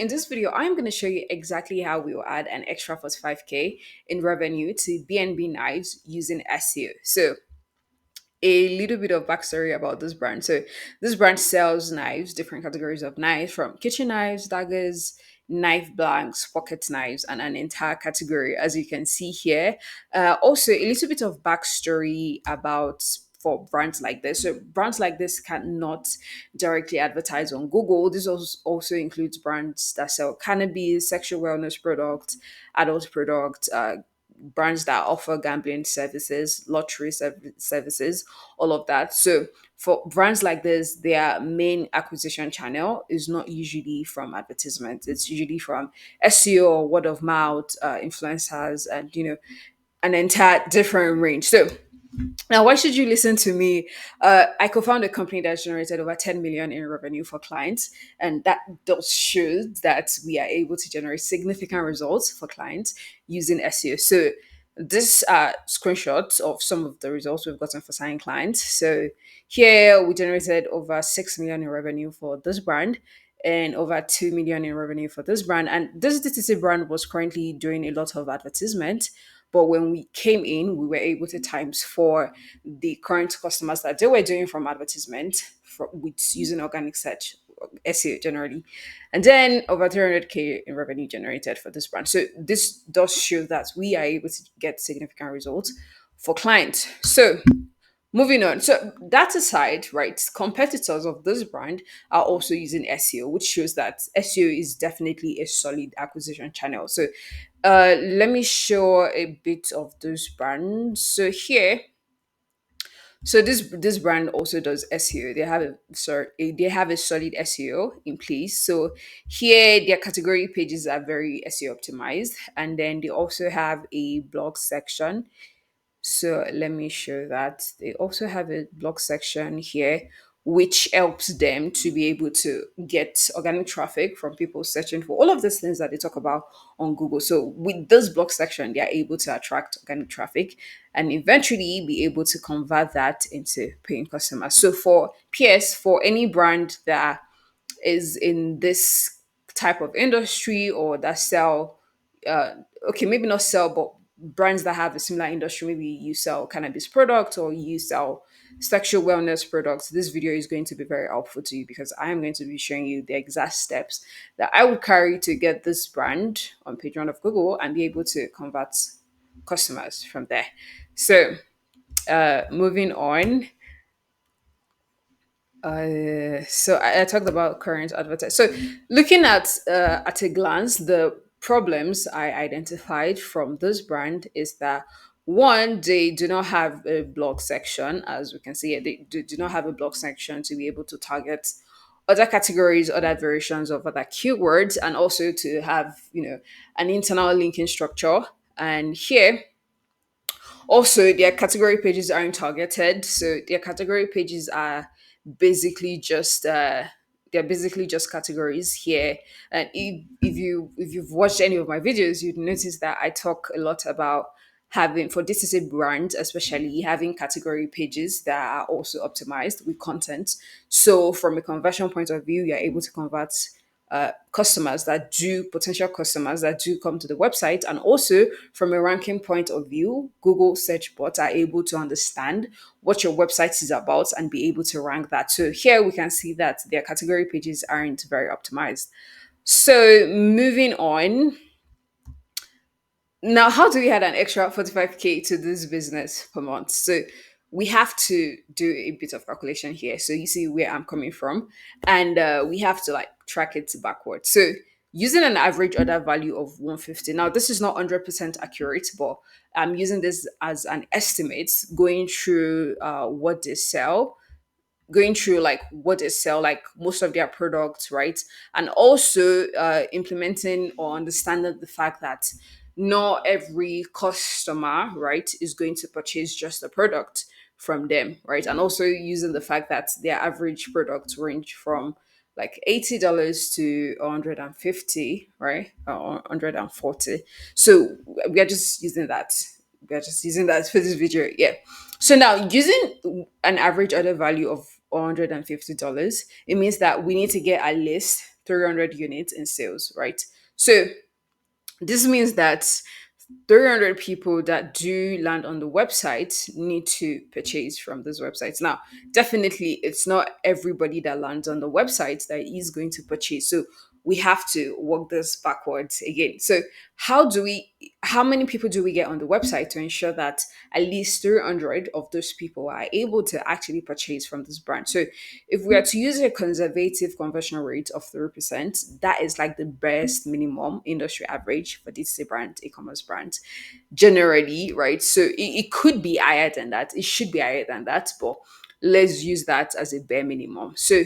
In this video, I'm going to show you exactly how we will add an extra 45K in revenue to BNB Knives using SEO. So, a little bit of backstory about this brand. So, this brand sells knives, different categories of knives, from kitchen knives, daggers, knife blanks, pocket knives, and an entire category, as you can see here. Also, a little bit of backstory about for brands like this. So, brands like this cannot directly advertise on Google. This also includes brands that sell cannabis, sexual wellness products, adult products, brands that offer gambling services, lottery services, all of that. So for brands like this, their main acquisition channel is not usually from advertisements. It's usually from SEO or word of mouth, influencers, and an entire different range. So now, why should you listen to me? I co-found a company that's generated over 10 million in revenue for clients, and that does show that we are able to generate significant results for clients using SEO. So, this screenshots of some of the results we've gotten for signing clients. So, here we generated over 6 million in revenue for this brand and over 2 million in revenue for this brand. And this DTC brand was currently doing a lot of advertisement, but when we came in, we were able to times four the current customers that they were doing from advertisement with using organic search, SEO generally, and then over 300K in revenue generated for this brand. So this does show that we are able to get significant results for clients. So moving on. So that aside, right, competitors of this brand are also using SEO, which shows that SEO is definitely a solid acquisition channel. So let me show a bit of those brands. So here, so this brand also does SEO. They have they have a solid SEO in place. So here their category pages are very SEO optimized, and then they also have a blog section. So let me show that. They also have a blog section here, which helps them to be able to get organic traffic from people searching for all of these things that they talk about on Google. So with this blog section, they are able to attract organic traffic and eventually be able to convert that into paying customers. So for PS, for any brand that is in this type of industry or that sell uh okay, maybe not sell, but brands that have a similar industry, maybe you sell cannabis products or you sell sexual wellness products, this video is going to be very helpful to you because I am going to be showing you the exact steps that I would carry to get this brand on page one of Google and be able to convert customers from there. So moving on, I talked about current advertising. So looking at a glance, the problems I identified from this brand is that one, they do not have a blog section, as we can see it. They do not have a blog section to be able to target other categories, other variations of other keywords, and also to have an internal linking structure. And here also, their category pages aren't targeted, so their category pages are basically just they're basically just categories here. And if you've watched any of my videos, you'd notice that I talk a lot about having for DTC brands, especially having category pages that are also optimized with content. So from a conversion point of view, you're able to convert potential customers that do come to the website, and also from a ranking point of view, Google search bots are able to understand what your website is about and be able to rank that. So here we can see that their category pages aren't very optimized. So moving on, now, how do we add an extra 45K to this business per month? So we have to do a bit of calculation here. So you see where I'm coming from, and we have to like track it backwards. So using an average order value of 150. Now, this is not 100% accurate, but I'm using this as an estimate going through what they sell, going through like what they sell, like most of their products, right? And also implementing or understanding the fact that not every customer, right, is going to purchase just a product from them, right? And also using the fact that their average products range from like $80 to 150, right? Or 140. So we are just using that. We are just using that for this video. Yeah. So now using an average order value of $150, it means that we need to get at least 300 units in sales, right? So this means that 300 people that do land on the website need to purchase from those websites. Now, definitely, it's not everybody that lands on the website that is going to purchase. So we have to work this backwards again. So how many people do we get on the website to ensure that at least 300 of those people are able to actually purchase from this brand? So if we are to use a conservative conversion rate of 3%, that is like the best minimum industry average for this brand, e-commerce brands generally, right? So it could be higher than that. It should be higher than that, but let's use that as a bare minimum. So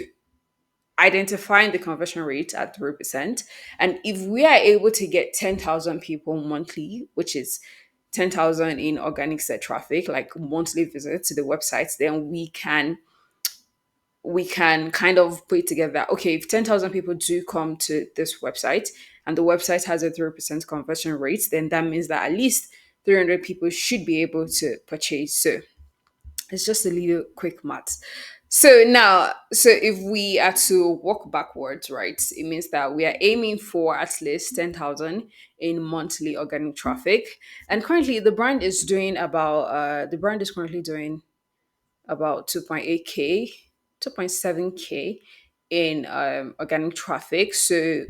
identifying the conversion rate at 3%. And if we are able to get 10,000 people monthly, which is 10,000 in organic set traffic, like monthly visits to the websites, then we can kind of put it together that, okay, if 10,000 people do come to this website and the website has a 3% conversion rate, then that means that at least 300 people should be able to purchase. So it's just a little quick math. So if we are to walk backwards, right, it means that we are aiming for at least 10,000 in monthly organic traffic. And currently the brand is currently doing about 2.8K, 2.7K in organic traffic. So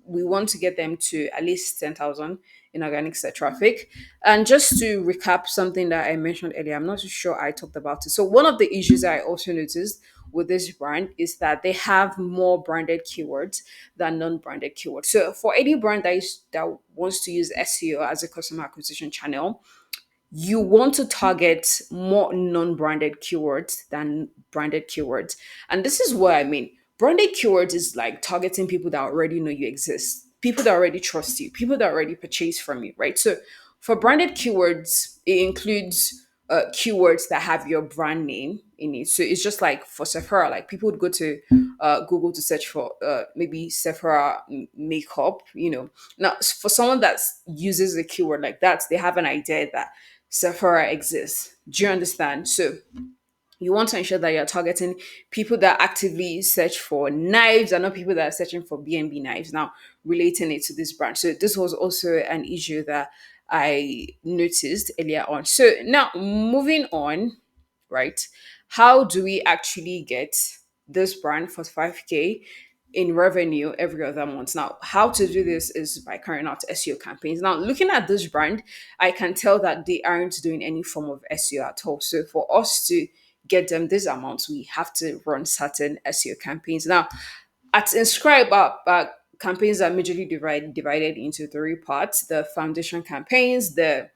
we want to get them to at least 10,000 in organic set traffic. And just to recap something that I mentioned earlier, I'm not too sure I talked about it. So one of the issues I also noticed with this brand is that they have more branded keywords than non-branded keywords. So for any brand that wants to use SEO as a customer acquisition channel, you want to target more non-branded keywords than branded keywords. And this is what I mean. Branded keywords is like targeting people that already know you exist, people that already trust you, people that already purchase from you, right? So for branded keywords, it includes keywords that have your brand name in it. So it's just like for Sephora, like people would go to Google to search for maybe Sephora makeup, you know. Now, for someone that uses a keyword like that, they have an idea that Sephora exists. Do you understand? So you want to ensure that you're targeting people that actively search for knives and not people that are searching for B&B knives. Now, relating it to this brand. So this was also an issue that I noticed earlier on. So now moving on, right? How do we actually get this brand for 5K in revenue every other month? Now, how to do this is by carrying out SEO campaigns. Now, looking at this brand, I can tell that they aren't doing any form of SEO at all. So for us to get them these amounts, we have to run certain SEO campaigns. Now, at Inscribe, campaigns are majorly divided into three parts: the foundation campaigns, the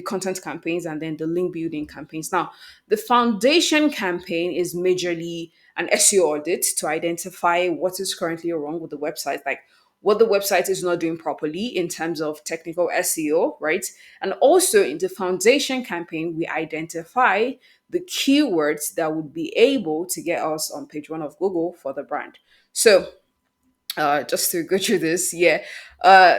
content campaigns, and then the link building campaigns. Now, the foundation campaign is majorly an SEO audit to identify what is currently wrong with the website, like what the website is not doing properly in terms of technical SEO, right? And also in the foundation campaign, we identify the keywords that would be able to get us on page one of Google for the brand. So just to go through this, yeah.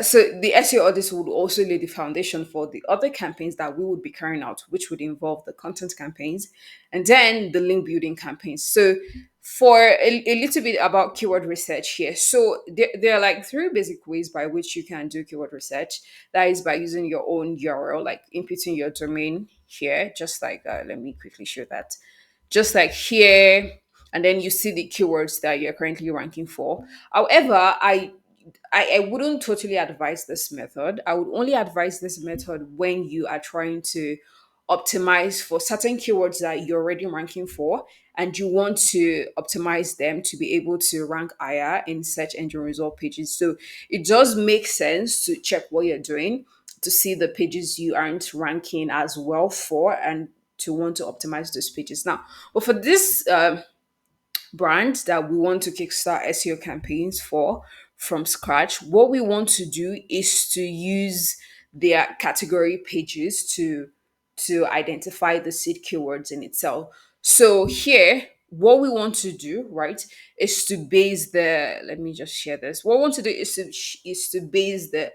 So the SEO audits would also lay the foundation for the other campaigns that we would be carrying out, which would involve the content campaigns and then the link building campaigns. So for a little bit about keyword research here. So there are like three basic ways by which you can do keyword research. That is by using your own URL, like inputting your domain here, just like, let me quickly show that. Just like here, and then you see the keywords that you're currently ranking for. However, I wouldn't totally advise this method. I would only advise this method when you are trying to optimize for certain keywords that you're already ranking for and you want to optimize them to be able to rank higher in search engine result pages. So it does make sense to check what you're doing to see the pages you aren't ranking as well for and to want to optimize those pages. Now, but for this brand that we want to kickstart SEO campaigns for from scratch, what we want to do is to use their category pages to identify the seed keywords in itself. So here, what we want to do, right, is to base the. Let me just share this. What we want to do is to base the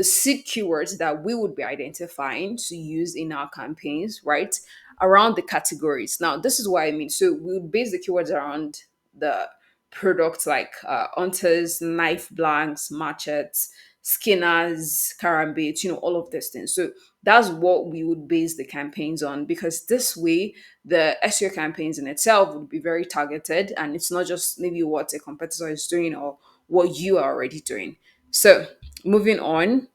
seed keywords that we would be identifying to use in our campaigns, right, around the categories. Now, this is what I mean. So we would base the keywords around the products like hunters, knife blanks, machetes, skinners, karambits, all of these things. So that's what we would base the campaigns on, because this way the SEO campaigns in itself would be very targeted, and it's not just maybe what a competitor is doing or what you are already doing. So moving on.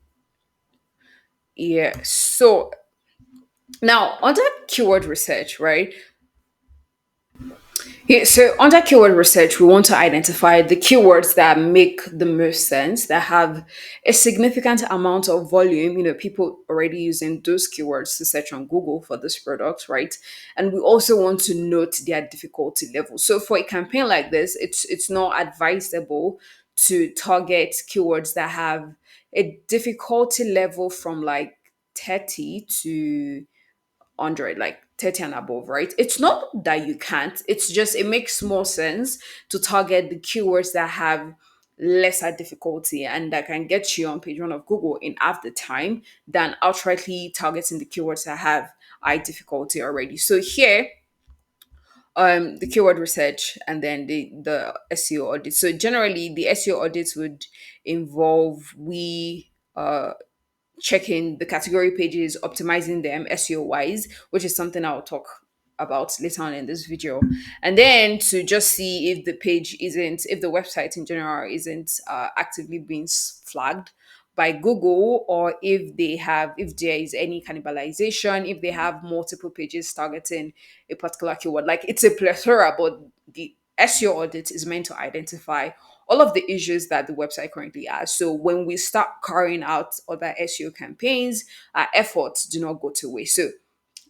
Yeah. So now under keyword research, right? Yeah, so under keyword research, we want to identify the keywords that make the most sense, that have a significant amount of volume. People already using those keywords to search on Google for this product, right? And we also want to note their difficulty level. So for a campaign like this, it's not advisable to target keywords that have a difficulty level from like 30 to 100, like 30 and above, right? It's not that you can't, it's just it makes more sense to target the keywords that have lesser difficulty and that can get you on page one of Google in half the time than outrightly targeting the keywords that have high difficulty already. So here, the keyword research and then the SEO audit. So generally the SEO audits would involve we checking the category pages, optimizing them SEO wise, which is something I'll talk about later on in this video. And then to just see if the page isn't, if the website in general isn't actively being flagged by Google, or if there is any cannibalization, if they have multiple pages targeting a particular keyword. Like it's a plethora, but the SEO audit is meant to identify all of the issues that the website currently has. So when we start carrying out other SEO campaigns, our efforts do not go to waste. So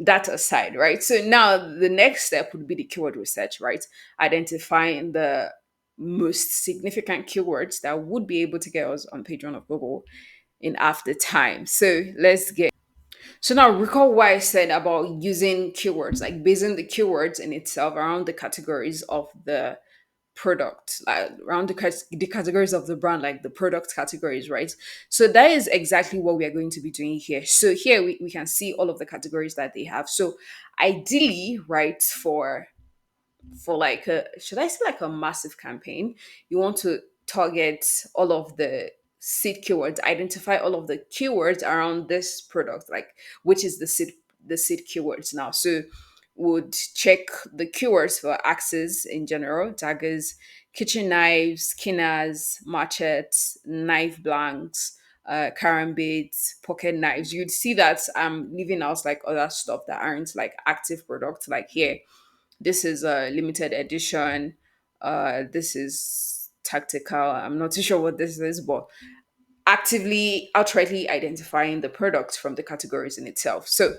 that aside, right? So now the next step would be the keyword research, right? Identifying the most significant keywords that would be able to get us on page one of Google in half the time. So let's get. So now recall what I said about using keywords, like basing the keywords in itself around the categories of the product, like around the categories of the brand, like the product categories, right? So that is exactly what we are going to be doing here. So here we can see all of the categories that they have. So ideally, right, for like a, should I say like a massive campaign, you want to target all of the seed keywords, identify all of the keywords around this product, like which is the seed keywords now. So would check the keywords for axes in general, daggers, kitchen knives, skinners, machetes, knife blanks, carambits, pocket knives. You'd see that I'm leaving out like other stuff that aren't like active products. Like here, this is a limited edition. This is tactical. I'm not too sure what this is, but actively, outrightly identifying the product from the categories in itself. So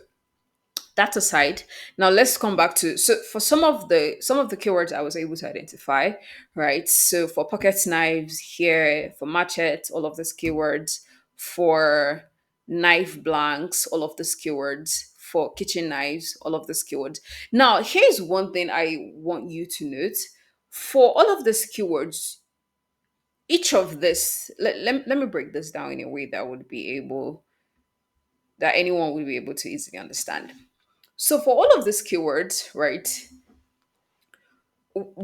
that aside, now let's come back to, so for some of the keywords I was able to identify, right? So for pocket knives here, for machete, all of these keywords, for knife blanks, all of these keywords, for kitchen knives, all of these keywords. Now here's one thing I want you to note. For all of these keywords, each of this, let me break this down in a way that anyone would be able to easily understand. So for all of these keywords, right,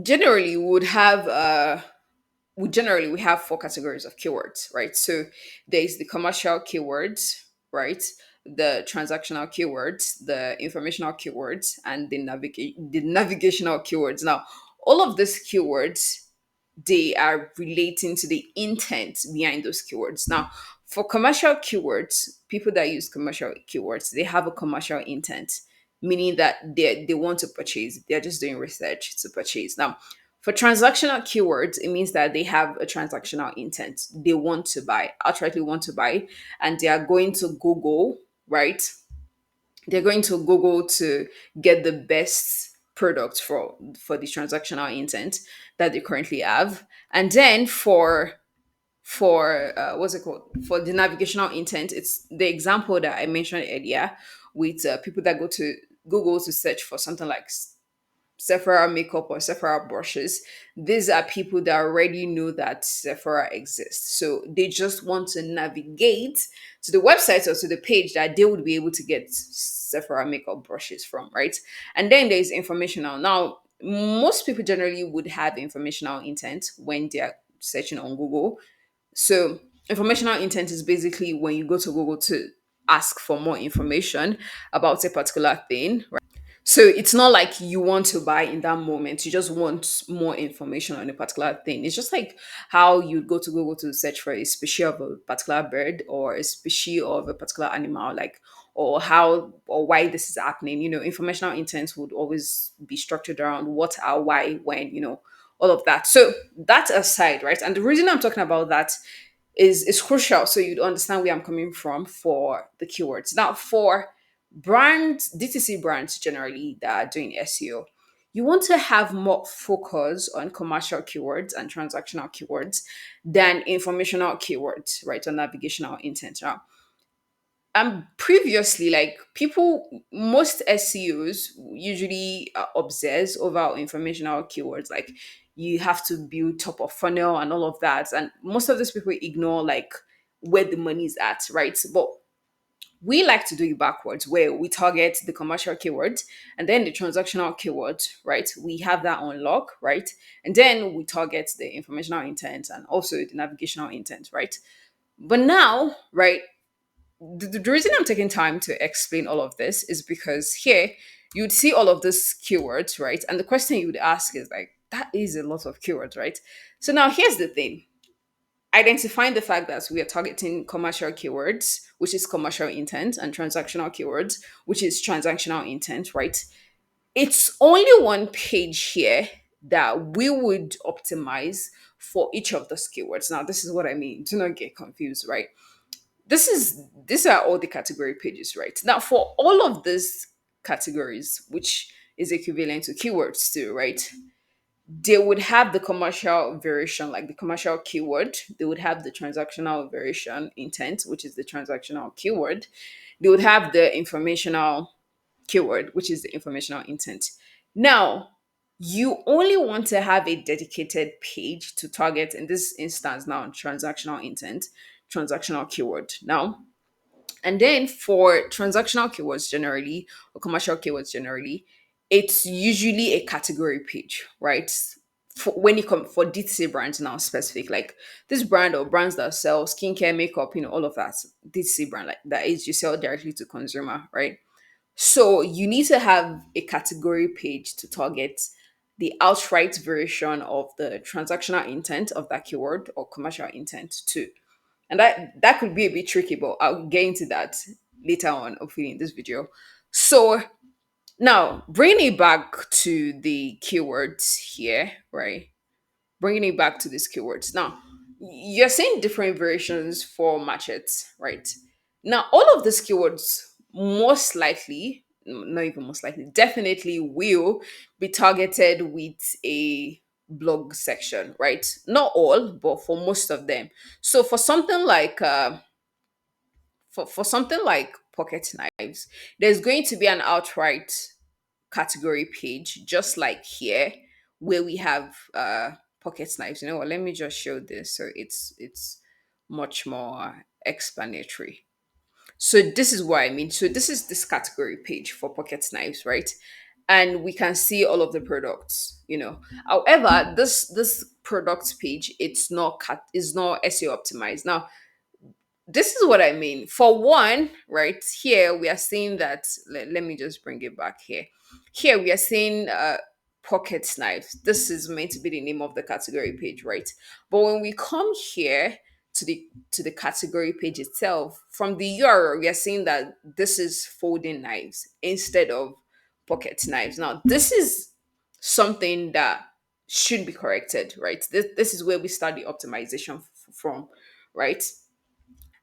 generally we would have we have four categories of keywords, right? So there's the commercial keywords, right? The transactional keywords, the informational keywords, and the navigational keywords. Now, all of these keywords, they are relating to the intent behind those keywords. Now, for commercial keywords, people that use commercial keywords, they have a commercial intent, meaning that they want to purchase. They're just doing research to purchase. Now, for transactional keywords, it means that they have a transactional intent. They want to buy, outrightly want to buy, and they are going to Google, right? They're going to Google to get the best product for the transactional intent that they currently have. And then for what's it called, for the navigational intent, it's the example that I mentioned earlier with people that go to Google to search for something like Sephora makeup or Sephora brushes. These are people that already know that Sephora exists. So they just want to navigate to the website or to the page that they would be able to get Sephora makeup brushes from, right? And then there's informational. Now, most people generally would have informational intent when they're searching on Google. So, informational intent is basically when you go to Google to ask for more information about a particular thing. So it's not like you want to buy in that moment. You just want more information on a particular thing. It's just like how you go to Google to search for a species of a particular bird or a species of a particular animal, like or how or why this is happening. Informational intent would always be structured around what, how, why, when, all of that. So that aside, right? And the reason I'm talking about that is crucial so you'd understand where I'm coming from for the keywords. Now, for brands, DTC brands generally that are doing SEO, you want to have more focus on commercial keywords and transactional keywords than informational keywords, right? Or navigational intent. Now, previously, like people, most SEOs usually obsess over informational keywords, like you have to build top of funnel and all of that, and most of these people ignore like where the money is at, right? But we like to do it backwards, where we target the commercial keywords and then the transactional keywords, right? We have that on lock, right? And then we target the informational intent and also the navigational intent, right? But now, right, the reason I'm taking time to explain all of this is because here you'd see all of these keywords, right? And the question you would ask is like, that is a lot of keywords, right? So now here's the thing: identifying the fact that we are targeting commercial keywords, which is commercial intent, and transactional keywords, which is transactional intent, right? It's only one page here that we would optimize for each of those keywords. Now, this is what I mean. Do not get confused, right? These are all the category pages, right? Now, for all of these categories, which is equivalent to keywords too, right? They would have the commercial variation, like the commercial keyword. They would have the transactional variation intent, which is the transactional keyword. They would have the informational keyword, which is the informational intent. Now, you only want to have a dedicated page to target, in this instance, now transactional intent, transactional keyword. Now, and then for transactional keywords generally, or commercial keywords generally, it's usually a category page, right? When you come for DTC brands now specific, like this brand or brands that sell skincare, makeup, all of that, DTC brand like that is you sell directly to consumer, right? So you need to have a category page to target the outright version of the transactional intent of that keyword or commercial intent too. And that could be a bit tricky, but I'll get into that later on, hopefully in this video. So now bringing it back to the keywords here, right? Bringing it back to these keywords. Now, you're seeing different variations for matches, right? Now, all of these keywords most likely, not even most likely, definitely will be targeted with a blog section, right? Not all, but for most of them. So for something like pocket knives, there's going to be an outright category page, just like here, where we have pocket knives. You know what? Let me just show this so it's much more explanatory. So this is what I mean. So this is this category page for pocket knives, right? And we can see all of the products. However, this product page, is not SEO optimized. Now, this is what I mean. For one, right here, we are seeing that. Let me just bring it back here. Here, we are seeing pocket knives. This is meant to be the name of the category page, right? But when we come here to the category page itself, from the URL, we are seeing that this is folding knives instead of pocket knives. Now, this is something that should be corrected, right? This is where we start the optimization from, right?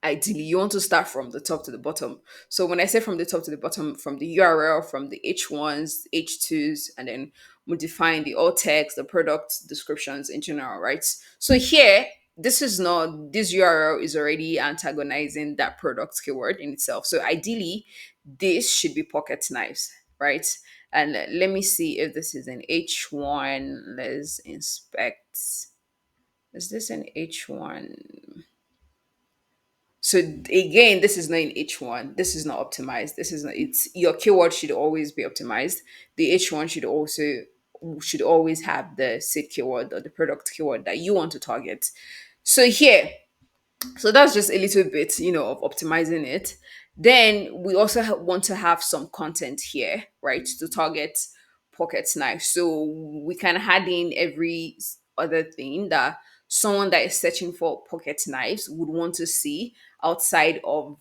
Ideally you want to start from the top to the bottom. So when I say from the top to the bottom, from the URL, from the H1s, H2s, and then we define the alt text, the product descriptions in general, right? So here, this URL is already antagonizing that product keyword in itself. So ideally this should be pocket knives, right? And let me see if this is an H1. Let's inspect. Is this an H1? So again, this is not in H1. This is not optimized. This is not. It's your keyword should always be optimized. The H1 should also should always have the said keyword or the product keyword that you want to target. So here, so that's just a little bit, of optimizing it. Then we also want to have some content here, right, to target pocket knife. So we can add in every other thing that someone that is searching for pocket knives would want to see outside of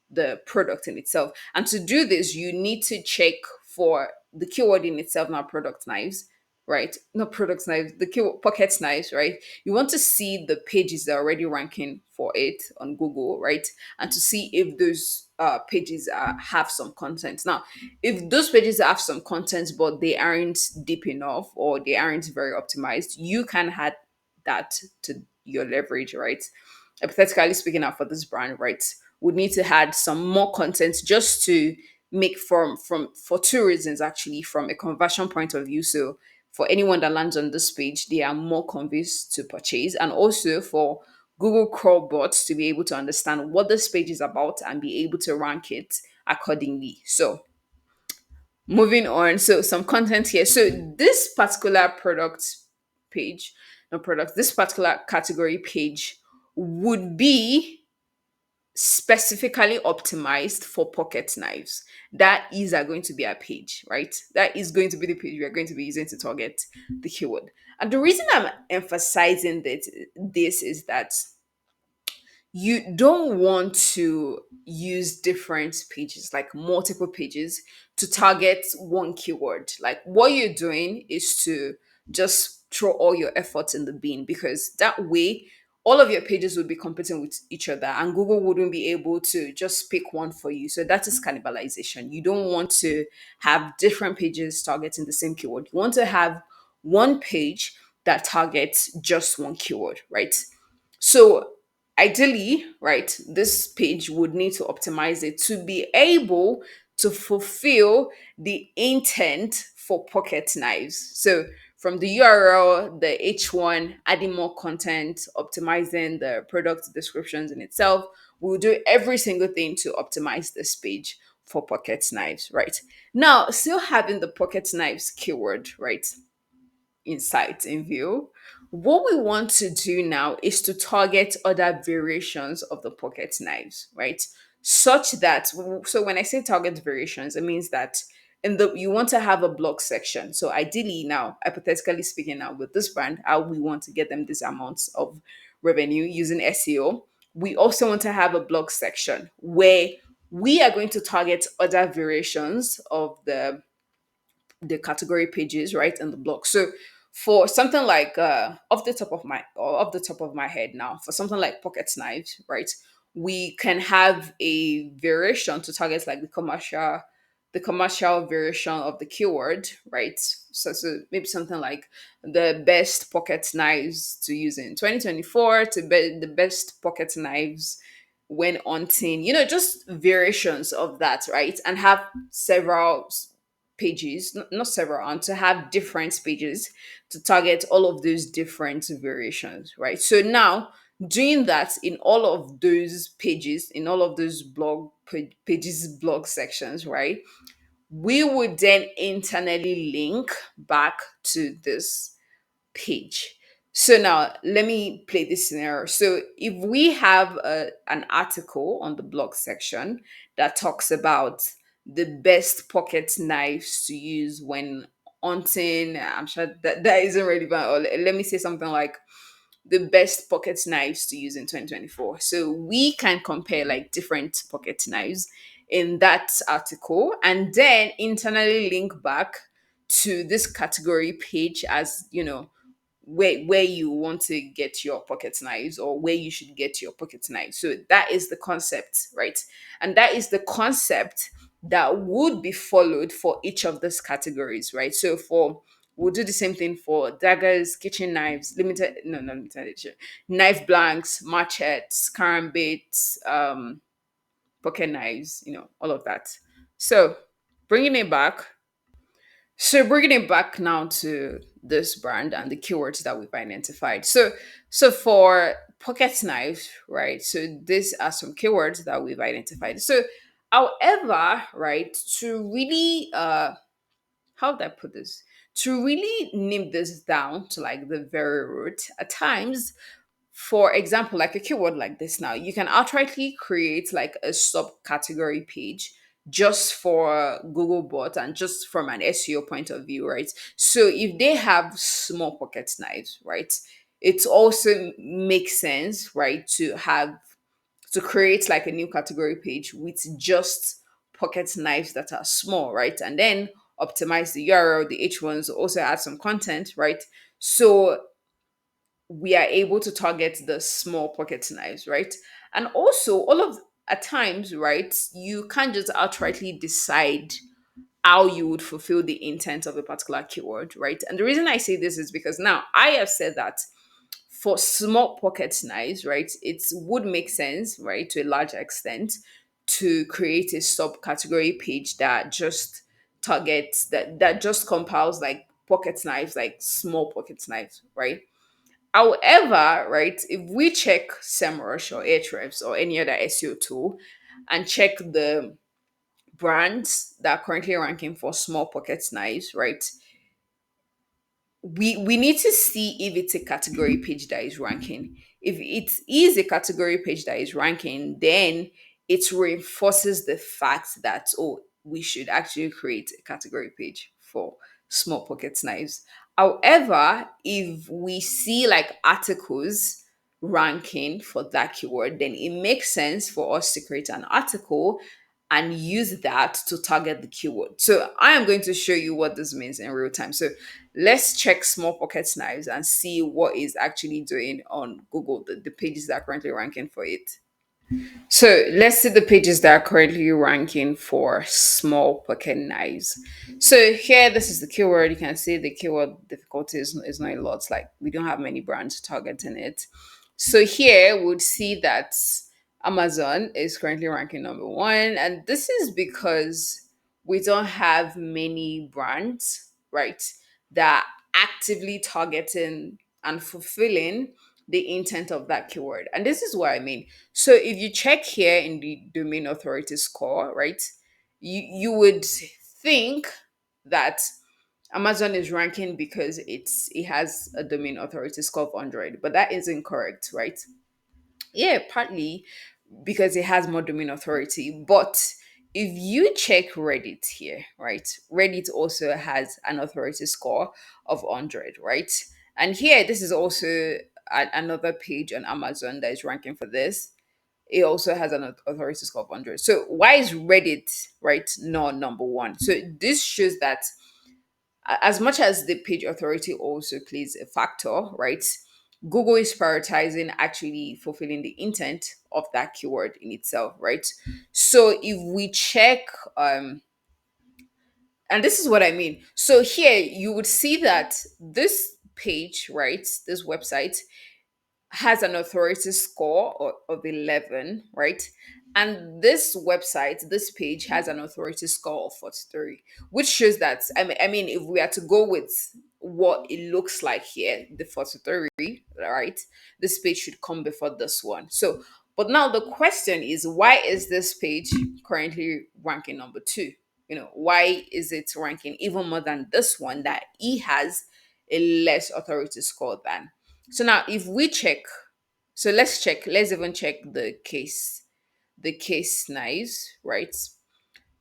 the product in itself. And to do this, you need to check for the keyword in itself, not product knives, right? Not product knives, the keyword pocket knives, right? You want to see the pages that are already ranking for it on Google, right? And to see if those pages have some content. Now, if those pages have some content, but they aren't deep enough or they aren't very optimized, you can add that to your leverage, right? Hypothetically speaking, out for this brand, right, would need to add some more content just to make from for two reasons actually, from a conversion point of view. So for anyone that lands on this page, they are more convinced to purchase, and also for Google crawl bots to be able to understand what this page is about and be able to rank it accordingly. So moving on, so some content here. So this particular product page, no product, this particular category page would be specifically optimized for pocket knives. That is going to be our page, right? That is going to be the page we are going to be using to target the keyword. And the reason I'm emphasizing this is that you don't want to use different pages, like multiple pages, to target one keyword. Like what you're doing is to just throw all your efforts in the bin, because that way all of your pages would be competing with each other and Google wouldn't be able to just pick one for you. So that is cannibalization. You don't want to have different pages targeting the same keyword. You want to have one page that targets just one keyword, right? So ideally, right, this page would need to optimize it to be able to fulfill the intent for pocket knives. So from the URL, the H1, adding more content, optimizing the product descriptions in itself, we'll do every single thing to optimize this page for pocket knives, right? Now, still having the pocket knives keyword, right, insight in view, what we want to do now is to target other variations of the pocket knives, right? Such that, so when I say target variations, it means that in the you want to have a blog section. So ideally now, hypothetically speaking now with this brand, how we want to get them these amounts of revenue using SEO, we also want to have a blog section where we are going to target other variations of the category pages, right, in the blog. So for something like off the top of my head now, for something like pocket knives, right, we can have a variation to target like the commercial version of the keyword, right? So maybe something like the best pocket knives to use in 2024, to be the best pocket knives when hunting, just variations of that, right? And have several pages, not several, and to have different pages to target all of those different variations, right? So now doing that in all of those pages, in all of those pages, blog sections, right, we would then internally link back to this page. So now let me play this scenario. So if we have an article on the blog section that talks about the best pocket knives to use when hunting, I'm sure that isn't relevant. Or let me say something like the best pocket knives to use in 2024. So we can compare like different pocket knives in that article and then internally link back to this category page as where you want to get your pocket knives or where you should get your pocket knives. So that is the concept, right? And that is the concept that would be followed for each of these categories, right? So for we'll do the same thing for daggers, kitchen knives, limited no not limited edition, knife blanks, machetes, karambits, pocket knives, all of that. So bringing it back, bringing it back now to this brand and the keywords that we've identified. So for pocket knives, right? So these are some keywords that we've identified. So however, right, to really how would I put this? To really nip this down to like the very root, at times, for example, like a keyword like this now, you can outrightly create like a subcategory page just for Google bot and just from an SEO point of view, right? So if they have small pocket knives, right, it also makes sense, right, to create like a new category page with just pocket knives that are small, right? And then optimize the URL, the H1s, also add some content, right? So we are able to target the small pocket knives, right? And also, all of at times, right, you can't just outrightly decide how you would fulfill the intent of a particular keyword, right? And the reason I say this is because now I have said that for small pocket knives, right, it would make sense, right, to a large extent, to create a subcategory page that just targets that just compiles like pocket knives, like small pocket knives, right? However, right, if we check SEMrush or Ahrefs or any other SEO tool and check the brands that are currently ranking for small pocket knives, right, we need to see if it's a category page that is ranking. If it is a category page that is ranking, then it reinforces the fact that, oh, we should actually create a category page for small pocket knives. However, if we see like articles ranking for that keyword, then it makes sense for us to create an article and use that to target the keyword. So I am going to show you what this means in real time. So let's check small pocket knives and see what is actually doing on Google, the pages that are currently ranking for it. So let's see the pages that are currently ranking for small pocket knives. So here, this is the keyword. You can see the keyword difficulty is not a lot. Like we don't have many brands targeting it. So here we'd see that Amazon is currently ranking number one, and this is because we don't have many brands, right, that are actively targeting and fulfilling the intent of that keyword. And this is what I mean. So if you check here in the domain authority score, right, you would think that Amazon is ranking because it has a domain authority score of 100, but that is incorrect, right? Yeah, partly because it has more domain authority. But if you check Reddit here, right, Reddit also has an authority score of 100, right? And here, this is also another page on Amazon that is ranking for this. It also has an authority score of 100. So why is Reddit, right, not number one? So this shows that as much as the page authority also plays a factor, right? Google is prioritizing actually fulfilling the intent of that keyword in itself, right? So if we check, and this is what I mean. So here you would see that this page, right, this website has an authority score of 11, right? And this website, this page has an authority score of 43, which shows that, I mean, if we are to go with what it looks like here, the 43, right? This page should come before this one. So, but now the question is, why is this page currently ranking number two? Why is it ranking even more than this one that he has a less authority score than? So now if we check, so let's even check the case nice, right?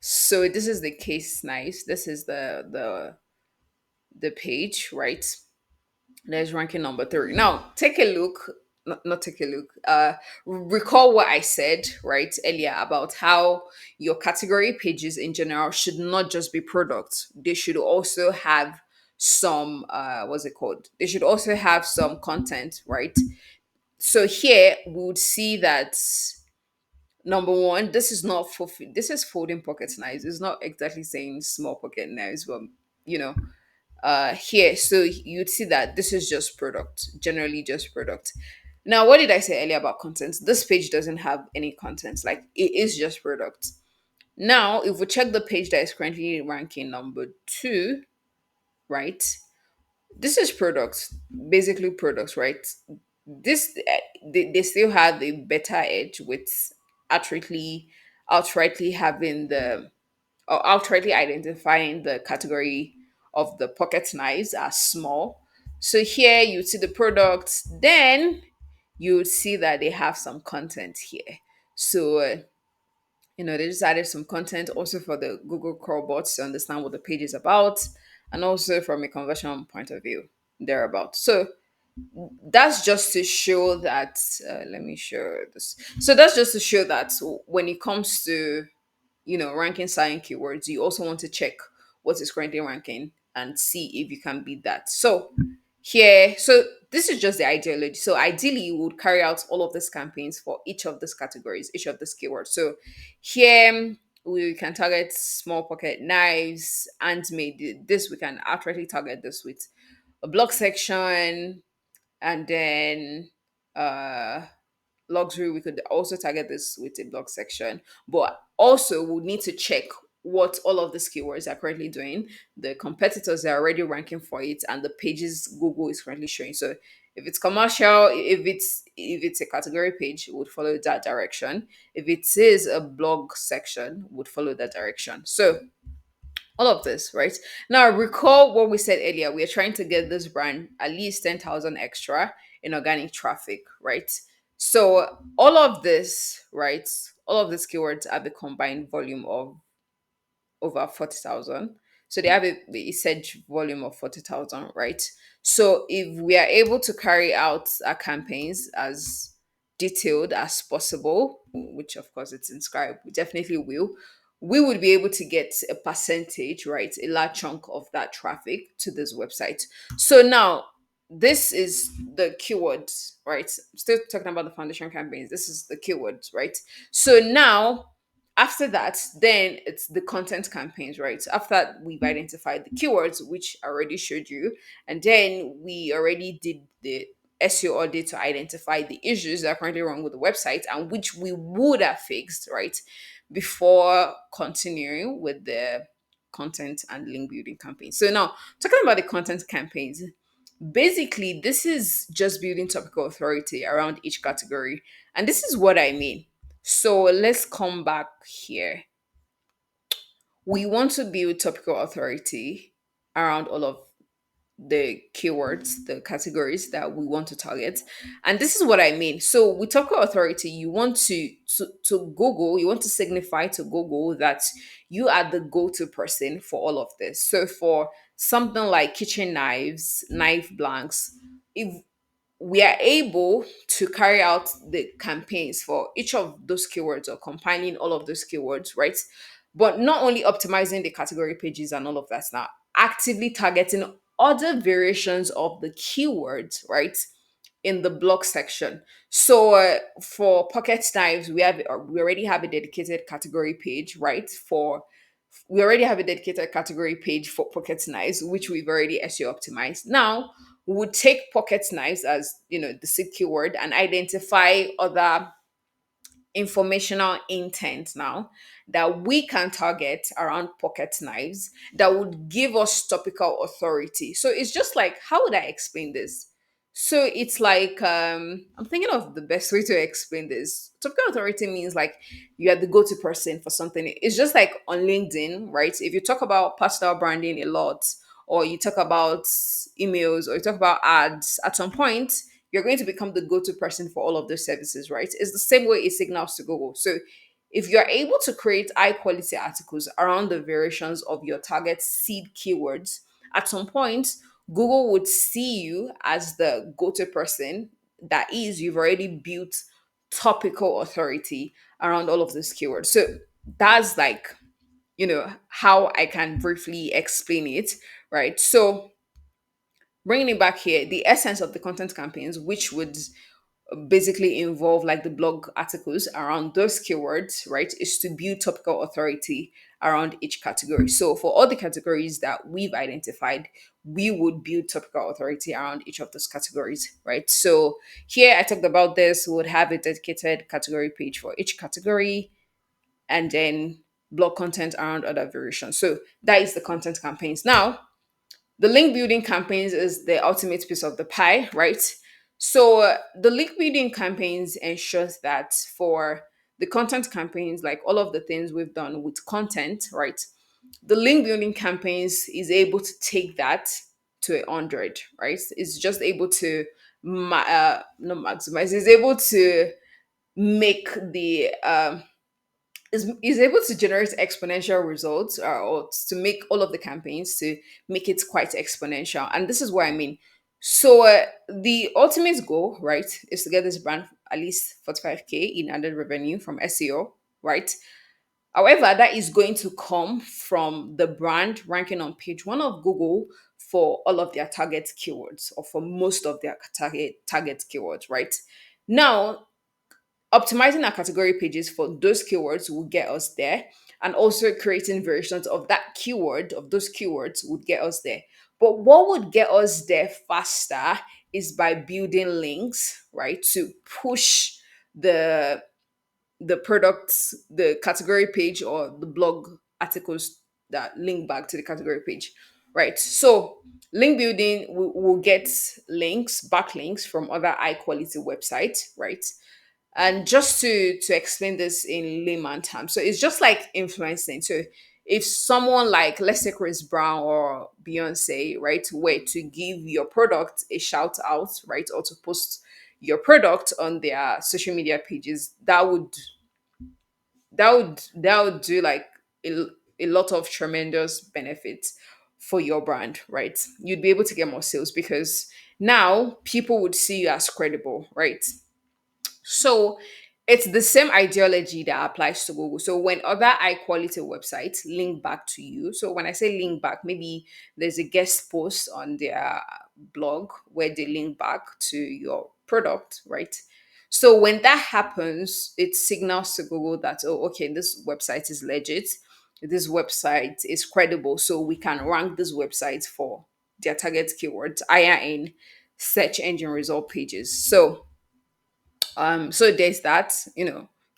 So this is the case nice. This is the page, right? There's ranking number three. Now take a look, not take a look. Recall what I said right earlier about how your category pages in general should not just be products. They should also have some what's it called? They should also have some content, right? So here we would see that number one, this is not for this is folding pocket knives. It's not exactly saying small pocket knives, but you know, here, so you'd see that this is just product, generally just product. Now, what did I say earlier about content? This page doesn't have any content, like it is just product. Now, if we check the page that is currently ranking number two, right? This is products, basically products, right? This they still have a better edge with outrightly outrightly having the or outrightly identifying the category of the pocket knives are small. So here you see the products, then you would see that they have some content here. So they just added some content also for the Google crawl bots to understand what the page is about, and also from a conversion point of view, thereabout. So that's just to show that. Let me show this. So that's just to show that when it comes to ranking certain keywords, you also want to check what is currently ranking and see if you can beat that. So here, so this is just the ideology. So ideally, you would carry out all of these campaigns for each of these categories, each of these keywords. So here we can target small pocket knives, handmade. This we can outrightly target this with a blog section, and then uh luxury, we could also target this with a blog section, but also we need to check what all of these keywords are currently doing, the competitors are already ranking for it, and the pages Google is currently showing. So if it's commercial, if it's a category page, it would follow that direction. If it is a blog section, would follow that direction. So all of this, right? Now, recall what we said earlier. We are trying to get this brand at least 10,000 extra in organic traffic, right? So, all of this, right? All of these keywords are the combined volume of over 40,000. So they have a search volume of 40,000, right? So if we are able to carry out our campaigns as detailed as possible, which of course it's inscribed, we definitely will, we would be able to get a percentage, right? A large chunk of that traffic to this website. So now this is the keywords, right? Still talking about the foundation campaigns. This is the keywords, right? So now after that, then it's the content campaigns, right? So after that, we've identified the keywords, which I already showed you, and then we already did the SEO audit to identify the issues that are currently wrong with the website and which we would have fixed, right, before continuing with the content and link building campaigns. So now, talking about the content campaigns, basically, this is just building topical authority around each category. And this is what I mean. So let's come back here. We want to build topical authority around all of the keywords, the categories that we want to target. And this is what I mean. So with topical authority, you want to Google, you want to signify to Google that you are the go-to person for all of this. So for something like kitchen knives, knife blanks, if we are able to carry out the campaigns for each of those keywords or combining all of those keywords, right? But not only optimizing the category pages and all of that now, actively targeting other variations of the keywords, right? In the blog section. So for pocket knives, we already have a dedicated category page, right? We already have a dedicated category page for pocket knives, which we've already SEO optimized. Now we would take pocket knives as the seed keyword and identify other informational intent now that we can target around pocket knives that would give us topical authority. So it's just like, how would I explain this? So it's like I'm thinking of the best way to explain this. Topical authority means like you are the go-to person for something. It's just like on LinkedIn, right? If you talk about personal branding a lot, or you talk about emails, or you talk about ads, at some point you're going to become the go-to person for all of those services, right? It's the same way it signals to Google. So if you're able to create high quality articles around the variations of your target seed keywords, at some point Google would see you as the go-to person. That is, you've already built topical authority around all of those keywords. So that's like, how I can briefly explain it, right? So bringing it back here, the essence of the content campaigns, which would basically involve like the blog articles around those keywords, right, is to build topical authority around each category. So for all the categories that we've identified, we would build topical authority around each of those categories, right? So here I talked about this, we would have a dedicated category page for each category, and then blog content around other variations. So that is the content campaigns. Now, the link building campaigns is the ultimate piece of the pie, right? So the link building campaigns ensures that for the content campaigns, like all of the things we've done with content, right? The link building campaigns is able to take that to 100, right? It's just able to not maximize. It's able to make the is able to generate exponential results, or to make all of the campaigns to make it quite exponential. And this is what I mean. So the ultimate goal, right, is to get this brand at least 45K in added revenue from SEO, right? However, that is going to come from the brand ranking on page one of Google for all of their target keywords, or for most of their target keywords, right? Now, optimizing our category pages for those keywords will get us there, and also creating variations of that keyword, of those keywords, would get us there. But what would get us there faster is by building links, right, to push the products, the category page, or the blog articles that link back to the category page, right? So link building will get links, backlinks from other high quality websites, right? And just to explain this in layman terms, so it's just like influencing. So if someone like, let's say, Chris Brown or Beyonce, right, were to give your product a shout out, right, or to post your product on their social media pages, that would do like a lot of tremendous benefits for your brand, right? You'd be able to get more sales because now people would see you as credible, right? So it's the same ideology that applies to Google. So when other high quality websites link back to you, so when I say link back, maybe there's a guest post on their blog where they link back to your product, right? So when that happens, it signals to Google that, oh, okay, this website is legit. This website is credible. So we can rank this website for their target keywords higher in search engine result pages. So there's that,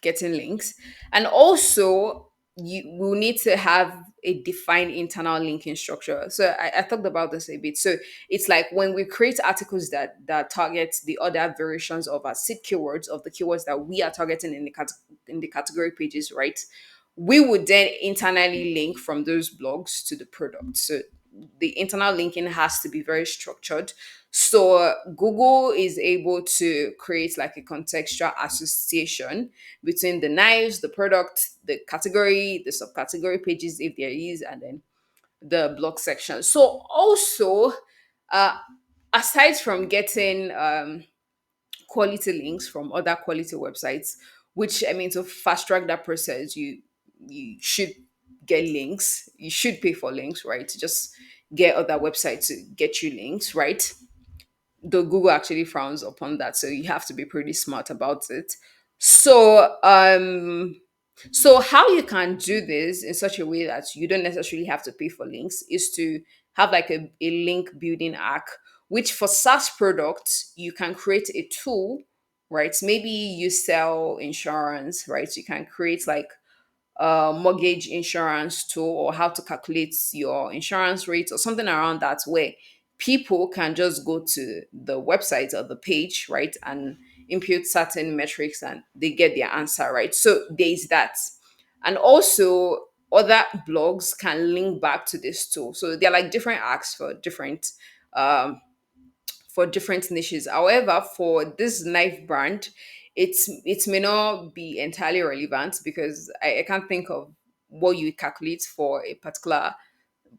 getting links. And also you will need to have a defined internal linking structure. So I talked about this a bit. So it's like when we create articles that target the other variations of our seed keywords, of the keywords that we are targeting in the category pages, right? We would then internally link from those blogs to the product. So the internal linking has to be very structured. So Google is able to create like a contextual association between the knives, the product, the category, the subcategory pages if there is, and then the blog section. So also, uh, aside from getting quality links from other quality websites, which I mean, to fast track that process, you should get links. You should pay for links, right? To just get other websites to get you links, right? Though Google actually frowns upon that, so you have to be pretty smart about it. So so how you can do this in such a way that you don't necessarily have to pay for links is to have like a link building arc, which for SaaS products you can create a tool, right? Maybe you sell insurance, right? You can create like mortgage insurance tool, or how to calculate your insurance rate, or something around that, where people can just go to the website or the page, right, and input certain metrics and they get their answer, right? So there's that. And also other blogs can link back to this tool. So they're like different acts um, for different niches. However, for this knife brand, it may not be entirely relevant because I can't think of what you calculate for a particular,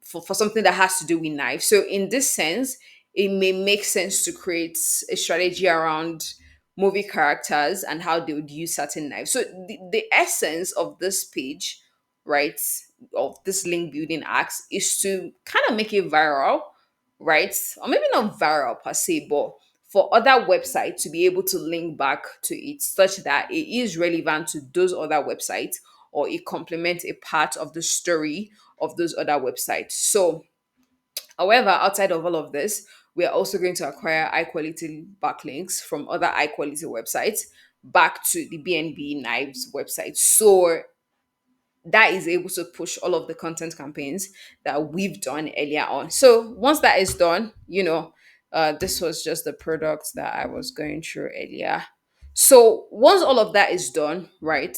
for something that has to do with knives. So in this sense, it may make sense to create a strategy around movie characters and how they would use certain knives. So the essence of this page, right, of this link building acts, is to kind of make it viral, right? Or maybe not viral per se, but for other websites to be able to link back to it such that it is relevant to those other websites, or it complements a part of the story of those other websites. So, however, outside of all of this, we are also going to acquire high quality backlinks from other high quality websites back to the BNB Knives website. So that is able to push all of the content campaigns that we've done earlier on. So once that is done, this was just the product that I was going through earlier. So once all of that is done, right,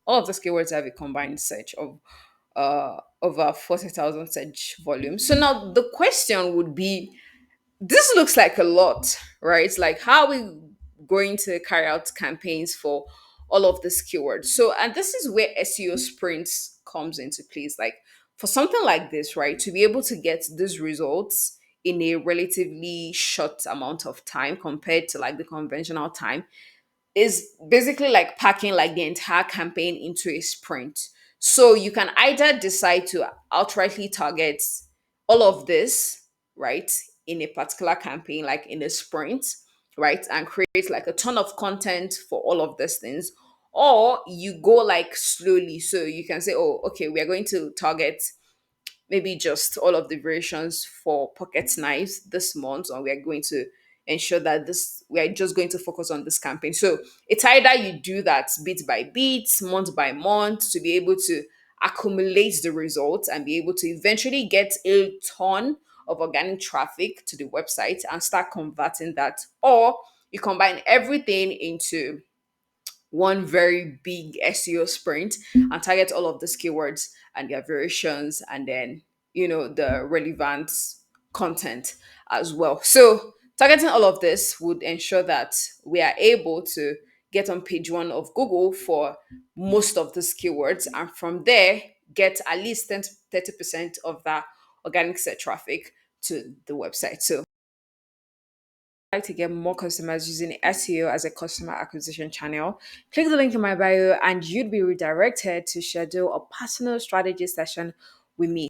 all of the keywords have a combined search of over 40,000 search volume. So now the question would be, this looks like a lot, right? Like, how are we going to carry out campaigns for all of these keywords? So, and this is where SEO sprints comes into place. Like, for something like this, right, to be able to get these results in a relatively short amount of time compared to like the conventional time, is basically like packing like the entire campaign into a sprint. So you can either decide to outrightly target all of this, right, in a particular campaign, like in a sprint, right, and create like a ton of content for all of these things, or you go like slowly. So you can say, oh, okay, we are going to target maybe just all of the variations for pocket knives this month, or we are going to ensure that this we are just going to focus on this campaign. So it's either you do that bit by bit, month by month, to be able to accumulate the results and be able to eventually get a ton of organic traffic to the website and start converting that, or you combine everything into one very big SEO sprint and target all of these keywords and their variations, and then the relevant content as well. So targeting all of this would ensure that we are able to get on page one of Google for most of these keywords, and from there get at least 10 to 30% of that organic search traffic to the website. So like to get more customers using SEO as a customer acquisition channel, click the link in my bio and you'd be redirected to schedule a personal strategy session with me.